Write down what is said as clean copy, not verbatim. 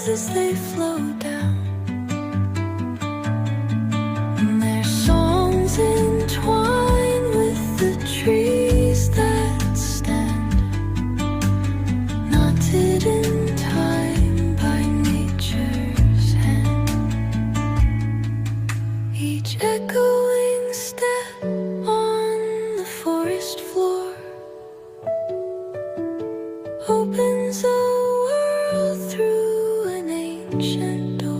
waves as they flow down. And their songs entwine with the trees that stand, knotted in time by nature's hand. Each echoing step on the forest floor opens a world through an ancient door.